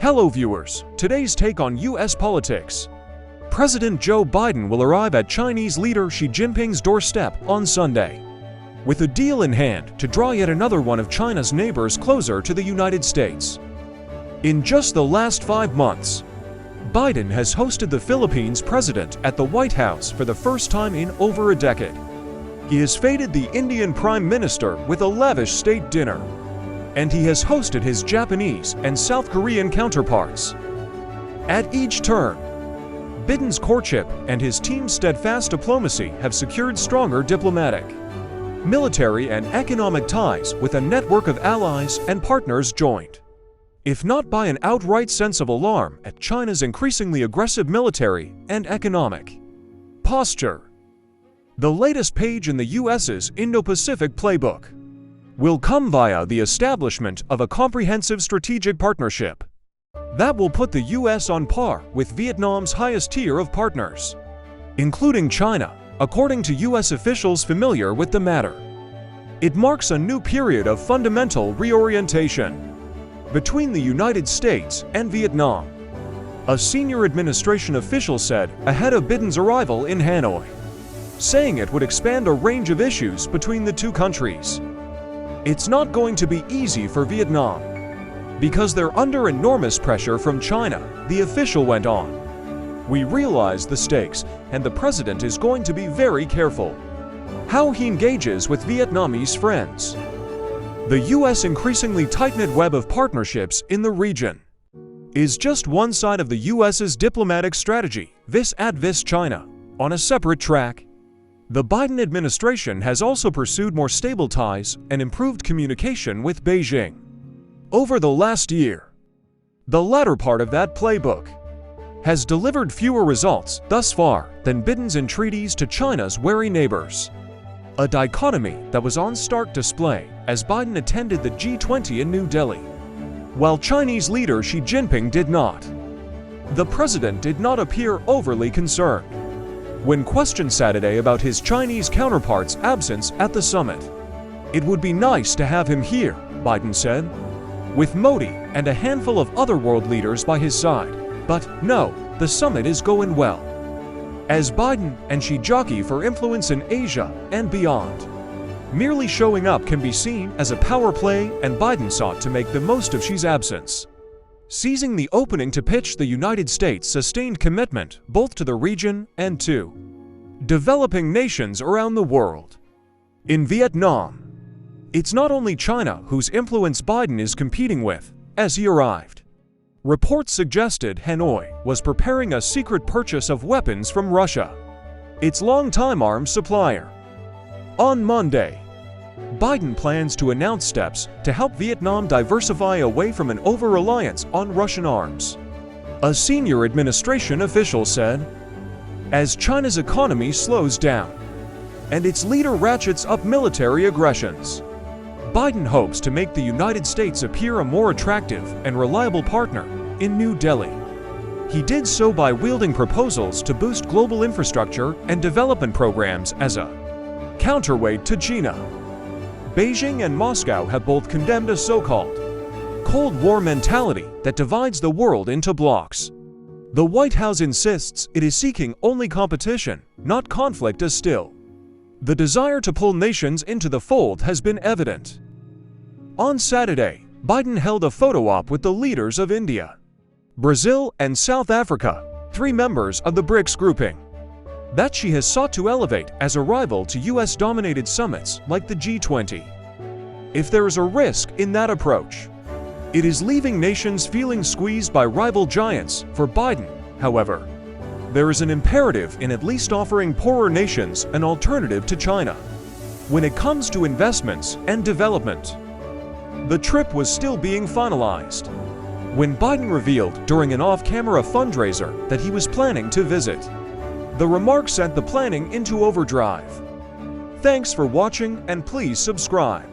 Hello viewers, today's take on US politics. President Joe Biden will arrive at Chinese leader Xi Jinping's doorstep on Sunday, with a deal in hand to draw yet another one of China's neighbors closer to the United States. In just the last 5 months, Biden has hosted the Philippines president at the White House for the first time in over a decade. He has feted the Indian Prime Minister with a lavish state dinner, and he has hosted his Japanese and South Korean counterparts. At each turn, Biden's courtship and his team's steadfast diplomacy have secured stronger diplomatic, military and economic ties with a network of allies and partners joined, if not by an outright sense of alarm at China's increasingly aggressive military and economic posture. The latest page in the US's Indo-Pacific playbook will come via the establishment of a comprehensive strategic partnership that will put the US on par with Vietnam's highest tier of partners, including China, according to US officials familiar with the matter. It marks a new period of fundamental reorientation between the United States and Vietnam, a senior administration official said ahead of Biden's arrival in Hanoi, saying it would expand a range of issues between the two countries. It's not going to be easy for Vietnam, because they're under enormous pressure from China, the official went on. We realize the stakes, and the president is going to be very careful how he engages with Vietnamese friends. The US increasingly tight-knit web of partnerships in the region is just one side of the US's diplomatic strategy, vis ad vis China. On a separate track, the Biden administration has also pursued more stable ties and improved communication with Beijing over the last year. The latter part of that playbook has delivered fewer results thus far than Biden's entreaties to China's wary neighbors, a dichotomy that was on stark display as Biden attended the G20 in New Delhi, while Chinese leader Xi Jinping did not. The president did not appear overly concerned when questioned Saturday about his Chinese counterpart's absence at the summit. It would be nice to have him here, Biden said, with Modi and a handful of other world leaders by his side. But no, the summit is going well, as Biden and Xi jockey for influence in Asia and beyond. Merely showing up can be seen as a power play, and Biden sought to make the most of Xi's absence, seizing the opening to pitch the United States' sustained commitment both to the region and to developing nations around the world. In Vietnam, it's not only China whose influence Biden is competing with as he arrived. Reports suggested Hanoi was preparing a secret purchase of weapons from Russia, its longtime arms supplier. On Monday, Biden plans to announce steps to help Vietnam diversify away from an over-reliance on Russian arms, a senior administration official said. As China's economy slows down and its leader ratchets up military aggressions, Biden hopes to make the United States appear a more attractive and reliable partner in New Delhi. He did so by wielding proposals to boost global infrastructure and development programs as a counterweight to China. Beijing and Moscow have both condemned a so-called Cold War mentality that divides the world into blocs. The White House insists it is seeking only competition, not conflict as still. The desire to pull nations into the fold has been evident. On Saturday, Biden held a photo op with the leaders of India, Brazil, and South Africa, 3 members of the BRICS grouping that she has sought to elevate as a rival to US-dominated summits like the G20. If there is a risk in that approach, it is leaving nations feeling squeezed by rival giants. For Biden, however, there is an imperative in at least offering poorer nations an alternative to China when it comes to investments and development. The trip was still being finalized when Biden revealed during an off-camera fundraiser that he was planning to visit. The remark sent the planning into overdrive. Thanks for watching, and please subscribe.